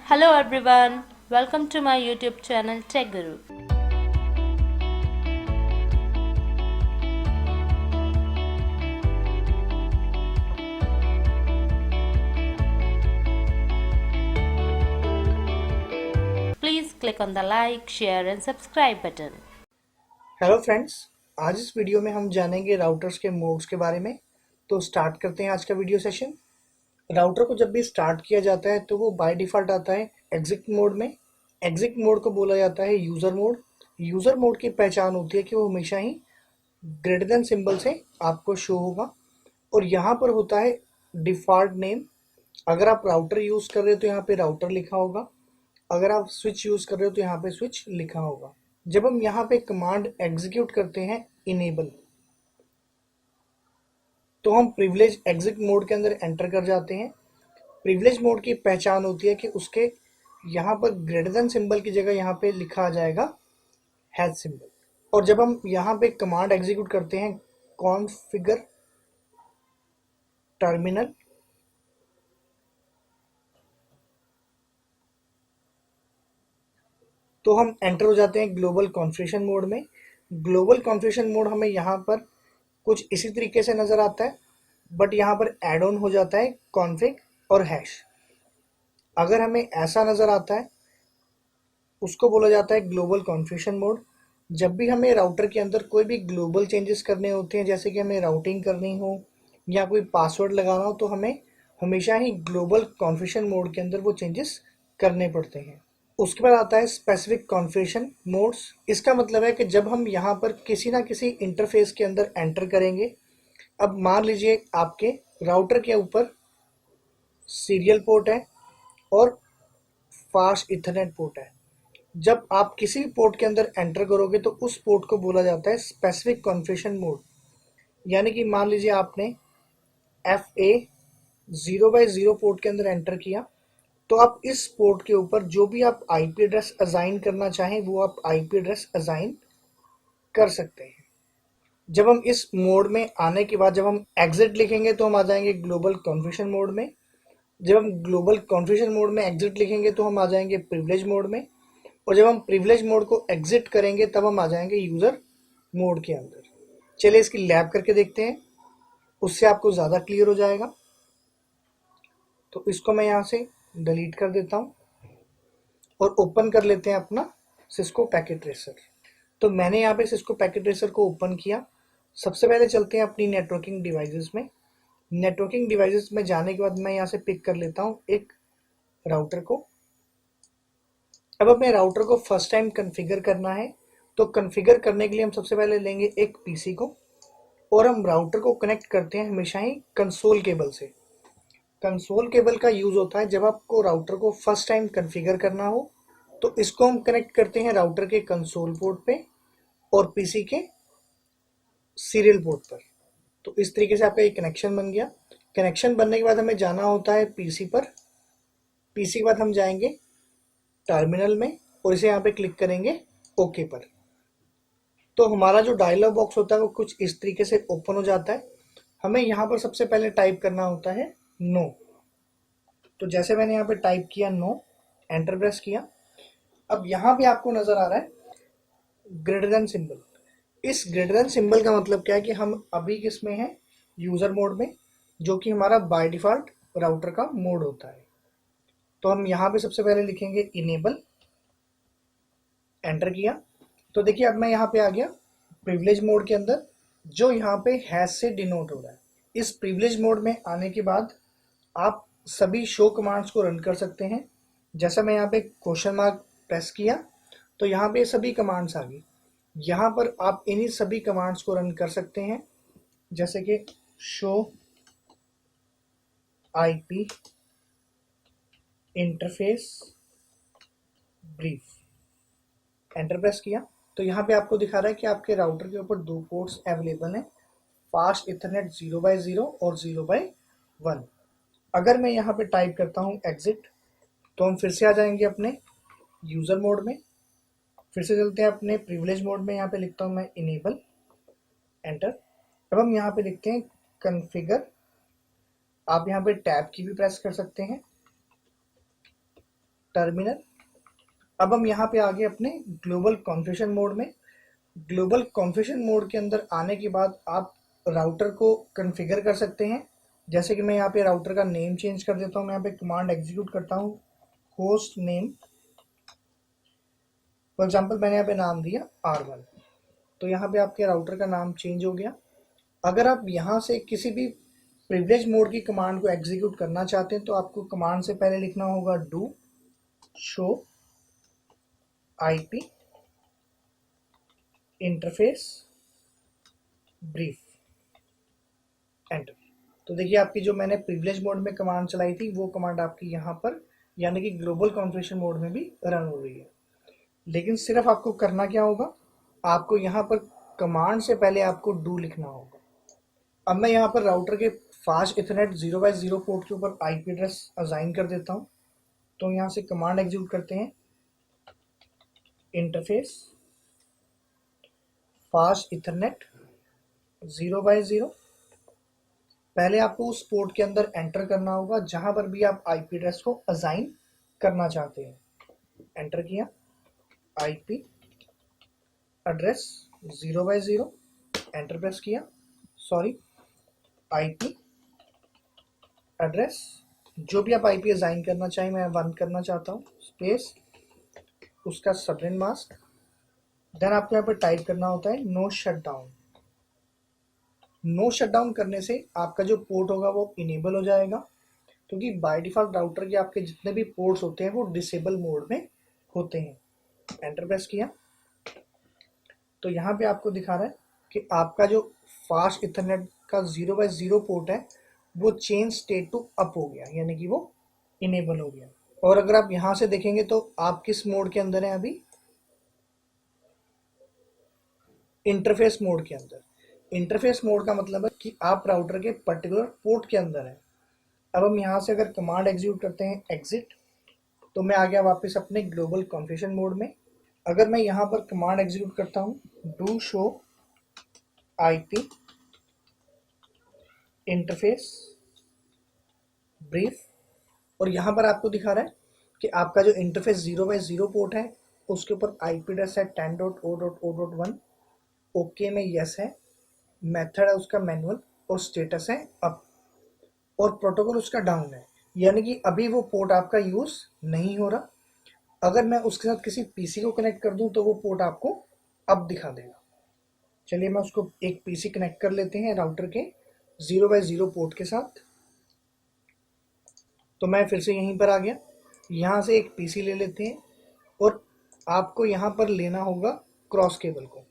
Hello everyone, welcome to my YouTube channel Tech Guru. Please click on the like, share and subscribe button. Hello friends, आज इस video में हम जानेंगे routers के modes के बारे में। तो स्टार्ट करते हैं आज का वीडियो सेशन। राउटर को जब भी स्टार्ट किया जाता है तो वो बाय डिफ़ॉल्ट आता है एग्जिट मोड में। एग्जिट मोड को बोला जाता है यूज़र मोड। यूज़र मोड की पहचान होती है कि वो हमेशा ही ग्रेटर देन सिंबल से आपको शो होगा और यहाँ पर होता है डिफ़ॉल्ट नेम। अगर आप राउटर यूज़ कर रहे हो तो यहाँ पे राउटर लिखा होगा, अगर आप स्विच यूज़ कर रहे हो तो यहाँ पे स्विच लिखा होगा। जब हम यहाँ पे कमांड एग्जीक्यूट करते हैं इनेबल, तो हम प्रिविलेज एग्जिट मोड के अंदर एंटर कर जाते हैं। प्रिविलेज मोड की पहचान होती है कि उसके यहाँ पर ग्रेटर देन सिंबल की जगह यहाँ पे लिखा आ जाएगा हैज सिंबल। और जब हम यहाँ पे कमांड एग्जीक्यूट करते हैं कॉन्फ़िगर टर्मिनल, तो हम एंटर हो जाते हैं ग्लोबल कॉन्फ़िगरेशन मोड में। ग्लोबल कॉन्फ़िगरेशन मोड हमें यहाँ पर कुछ इसी तरीके से नज़र आता है, बट यहाँ पर एड ऑन हो जाता है कॉन्फ़िग और हैश। अगर हमें ऐसा नज़र आता है उसको बोला जाता है ग्लोबल कॉन्फ़िगरेशन मोड। जब भी हमें राउटर के अंदर कोई भी ग्लोबल चेंजेस करने होते हैं, जैसे कि हमें राउटिंग करनी हो या कोई पासवर्ड लगाना हो, तो हमें हमेशा ही ग्लोबल कॉन्फ़िगरेशन मोड के अंदर वो चेंजेस करने पड़ते हैं। उसके बाद आता है स्पेसिफिक कॉन्फ़िगरेशन मोड्स। इसका मतलब है कि जब हम यहाँ पर किसी ना किसी इंटरफेस के अंदर एंटर करेंगे, अब मान लीजिए आपके राउटर के ऊपर सीरियल पोर्ट है और फास्ट इथरनेट पोर्ट है। जब आप किसी भी पोर्ट के अंदर एंटर करोगे तो उस पोर्ट को बोला जाता है स्पेसिफिक कॉन्फ़िगरेशन मोड। यानी कि मान लीजिए आपने FA 0/0 पोर्ट के अंदर एंटर किया, तो आप इस पोर्ट के ऊपर जो भी आप IP एड्रेस असाइन करना चाहें वो आप IP एड्रेस असाइन कर सकते हैं। जब हम इस मोड में आने के बाद जब हम एग्जिट लिखेंगे तो हम आ जाएंगे ग्लोबल कॉन्फ़िगरेशन मोड में। जब हम ग्लोबल कॉन्फ़िगरेशन मोड में एग्जिट लिखेंगे तो हम आ जाएंगे प्रिविलेज मोड में। और जब हम प्रिविलेज मोड को एग्जिट करेंगे तब हम आ जाएंगे यूज़र मोड के अंदर। चलिए इसकी लैब करके देखते हैं, उससे आपको ज़्यादा क्लियर हो जाएगा। तो इसको मैं यहाँ से डिलीट कर देता हूँ और ओपन कर लेते हैं अपना सिस्को पैकेट ट्रेसर। तो मैंने यहाँ पे सिस्को पैकेट ट्रेसर को ओपन किया। सबसे पहले चलते हैं अपनी नेटवर्किंग डिवाइसेस में। नेटवर्किंग डिवाइसेस में जाने के बाद मैं यहाँ से पिक कर लेता हूँ एक राउटर को। अब हमें राउटर को फर्स्ट टाइम कॉन्फ़िगर करना है, तो कॉन्फ़िगर करने के लिए हम सबसे पहले लेंगे एक पीसी को और हम राउटर को कनेक्ट करते हैं हमेशा ही कंसोल केबल से। कंसोल केबल का यूज़ होता है जब आपको राउटर को फर्स्ट टाइम कॉन्फ़िगर करना हो, तो इसको हम कनेक्ट करते हैं राउटर के कंसोल पोर्ट पे और पीसी के सीरियल पोर्ट पर। तो इस तरीके से आपका ये कनेक्शन बन गया। कनेक्शन बनने के बाद हमें जाना होता है पीसी पर। पीसी के बाद हम जाएंगे टर्मिनल में और इसे यहाँ पे क्लिक करेंगे ओके पर। तो हमारा जो डायलॉग बॉक्स होता है वो कुछ इस तरीके से ओपन हो जाता है। हमें यहाँ पर सबसे पहले टाइप करना होता है नो। तो जैसे मैंने यहाँ पे टाइप किया नो, एंटर प्रेस किया। अब यहाँ पे आपको नजर आ रहा है ग्रेटर देन सिंबल। इस ग्रेटर देन सिंबल का मतलब क्या है कि हम अभी किस में है, यूजर मोड में, जो कि हमारा बाय डिफॉल्ट राउटर का मोड होता है। तो हम यहाँ पे सबसे पहले लिखेंगे इनेबल, एंटर किया। तो देखिए अब मैं यहाँ पे आ गया प्रिविलेज मोड के अंदर, जो यहाँ पे हैश से डिनोट हो रहा है। इस प्रिविलेज मोड में आने के बाद आप सभी शो कमांड्स को रन कर सकते हैं। जैसा मैं यहाँ पे क्वेश्चन मार्क प्रेस किया तो यहाँ पे सभी कमांड्स आ गई। यहाँ पर आप इन्हीं सभी कमांड्स को रन कर सकते हैं, जैसे कि show IP interface brief, enter press किया। तो यहाँ पे आपको दिखा रहा है कि आपके राउटर के ऊपर दो पोर्ट्स अवेलेबल हैं, फास्ट इथरनेट 0/0 और 0/1। अगर मैं यहाँ पे टाइप करता हूँ एग्जिट, तो हम फिर से आ जाएंगे अपने यूज़र मोड में। फिर से चलते हैं अपने प्रिविलेज मोड में। यहाँ पे लिखता हूँ मैं इनेबल, एंटर। अब हम यहाँ पे लिखते हैं कॉन्फ़िगर। आप यहाँ पे टैब की भी प्रेस कर सकते हैं। टर्मिनल। अब हम यहाँ पे आ गए अपने ग्लोबल कॉन्फ़िगरेशन मोड में। ग्लोबल कॉन्फ़िगरेशन मोड के अंदर आने के बाद आप राउटर को कॉन्फ़िगर कर सकते हैं। जैसे कि मैं यहाँ पे राउटर का नेम चेंज कर देता हूँ। मैं यहाँ पे कमांड एग्जीक्यूट करता हूँ, होस्ट नेम, फॉर एग्जांपल मैंने यहाँ पे नाम दिया R1। तो यहाँ पे आपके राउटर का नाम चेंज हो गया। अगर आप यहाँ से किसी भी प्रिविलेज मोड की कमांड को एग्जीक्यूट करना चाहते हैं तो आपको कमांड से पहले लिखना होगा do show IP interface brief, enter. तो देखिए आपकी जो मैंने प्रिविलेज मोड में कमांड चलाई थी वो कमांड आपकी यहाँ पर यानी कि ग्लोबल कॉन्फ़िगरेशन मोड में भी रन हो रही है। लेकिन सिर्फ आपको करना क्या होगा, आपको यहाँ पर कमांड से पहले आपको डू लिखना होगा। अब मैं यहाँ पर राउटर के फास्ट इथरनेट 0x0 पोर्ट के ऊपर IP एड्रेस असाइन कर देता हूँ। तो यहाँ से कमांड एग्जीक्यूट करते हैं, इंटरफेस फास्ट इथरनेट 0x0। पहले आपको उस पोर्ट के अंदर एंटर करना होगा जहां पर भी आप IP एड्रेस को असाइन करना चाहते हैं। एंटर किया, IP address 0x0, enter press किया, सॉरी IP एड्रेस जो भी आप IP असाइन करना चाहें, मैं 1 करना चाहता हूँ, स्पेस उसका सबनेट मास्क। देन आपको यहाँ पर टाइप करना होता है नो शटडाउन। नो शटडाउन करने से आपका जो पोर्ट होगा वो इनेबल हो जाएगा, क्योंकि बाय डिफॉल्ट राउटर के आपके जितने भी पोर्ट्स होते हैं वो डिसेबल मोड में होते हैं। एंटर प्रेस किया तो यहाँ पे आपको दिखा रहा है कि आपका जो फास्ट इथरनेट का 0x0 पोर्ट है वो चेंज स्टेट टू अप हो गया, यानी कि वो इनेबल हो गया। और अगर आप यहाँ से देखेंगे तो आप किस मोड के अंदर हैं अभी, इंटरफेस मोड के अंदर। इंटरफेस मोड का मतलब है कि आप राउटर के पर्टिकुलर पोर्ट के अंदर हैं। अब हम यहाँ से अगर कमांड एग्जीक्यूट करते हैं एग्जिट, तो मैं आ गया वापस अपने ग्लोबल कॉन्फ़िगरेशन मोड में। अगर मैं यहाँ पर कमांड एग्जीक्यूट करता हूँ do show IP interface brief, और यहाँ पर आपको दिखा रहा है कि आपका जो इंटरफेस 0x0 पोर्ट है उसके ऊपर IP एड्रेस है 10.0.0.1, ओके में यस है, मेथड है उसका मैनुअल, और स्टेटस है अप, और प्रोटोकॉल उसका डाउन है, यानी कि अभी वो पोर्ट आपका यूज़ नहीं हो रहा। अगर मैं उसके साथ किसी PC को कनेक्ट कर दूं तो वो पोर्ट आपको अब दिखा देगा। चलिए मैं उसको एक PC कनेक्ट कर लेते हैं राउटर के 0x0 पोर्ट के साथ। तो मैं फिर से यहीं पर आ गया, यहाँ से एक PC ले लेते हैं और आपको यहाँ पर लेना होगा क्रॉस केबल को।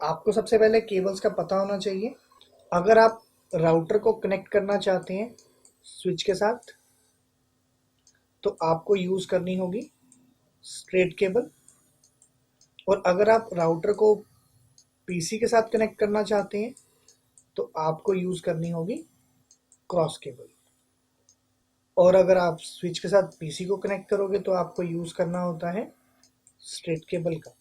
आपको सबसे पहले केबल्स का पता होना चाहिए। अगर आप राउटर को कनेक्ट करना चाहते हैं स्विच के साथ तो आपको यूज़ करनी होगी स्ट्रेट केबल, और अगर आप राउटर को PC के साथ कनेक्ट करना चाहते हैं तो आपको यूज़ करनी होगी क्रॉस केबल, और अगर आप स्विच के साथ PC को कनेक्ट करोगे तो आपको यूज़ करना होता है स्ट्रेट केबल का।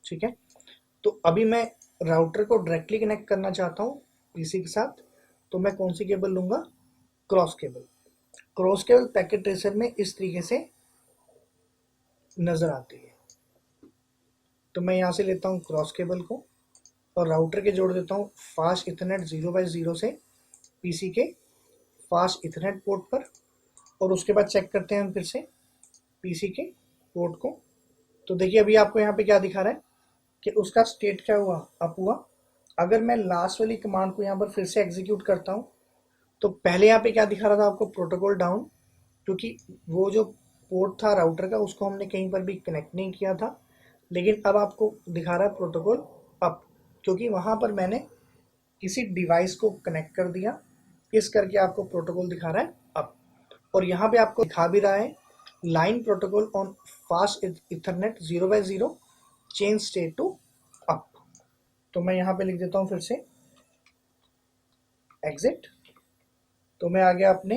ठीक है, तो अभी मैं राउटर को डायरेक्टली कनेक्ट करना चाहता हूँ PC के साथ, तो मैं कौन सी केबल लूँगा, cross cable. Cross cable packet tracer में इस तरीके से नज़र आती है। तो मैं यहाँ से लेता हूँ क्रॉस केबल को और राउटर के जोड़ देता हूँ फास्ट इथरनेट 0x0 से PC के फास्ट इथरनेट पोर्ट पर, और उसके बाद चेक करते हैं हम फिर से PC के पोर्ट को। तो देखिए अभी आपको यहाँ पे क्या दिखा रहा है कि उसका स्टेट क्या हुआ, अप हुआ। अगर मैं लास्ट वाली कमांड को यहाँ पर फिर से एग्जीक्यूट करता हूँ तो पहले यहाँ पे क्या दिखा रहा था आपको, प्रोटोकॉल डाउन, क्योंकि वो जो पोर्ट था राउटर का उसको हमने कहीं पर भी कनेक्ट नहीं किया था। लेकिन अब आपको दिखा रहा है प्रोटोकॉल अप, क्योंकि वहाँ पर मैंने किसी डिवाइस को कनेक्ट कर दिया, इस करके आपको प्रोटोकॉल दिखा रहा है अप। और यहाँ पे आपको दिखा भी रहा है line protocol on fast Ethernet 0x0 change state to up. तो मैं यहाँ पे लिख देता हूँ फिर से एग्जिट। तो मैं आ गया अपने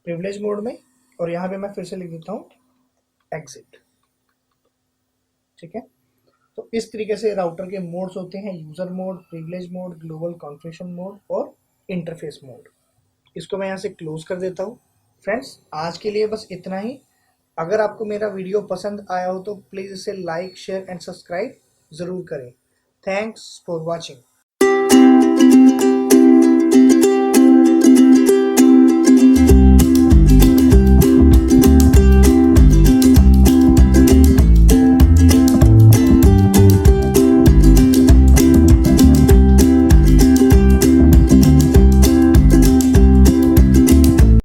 प्रिविलेज मोड में और यहाँ पे मैं फिर से लिख देता हूँ एग्जिट। ठीक है, तो इस तरीके से राउटर के मोड्स होते हैं, user mode, privilege mode, global configuration mode और इंटरफेस मोड। इसको मैं यहाँ से क्लोज कर देता हूँ। फ्रेंड्स आज के लिए बस इतना ही। अगर आपको मेरा वीडियो पसंद आया हो तो प्लीज़ इसे लाइक, शेयर एंड सब्सक्राइब ज़रूर करें। Thanks for watching.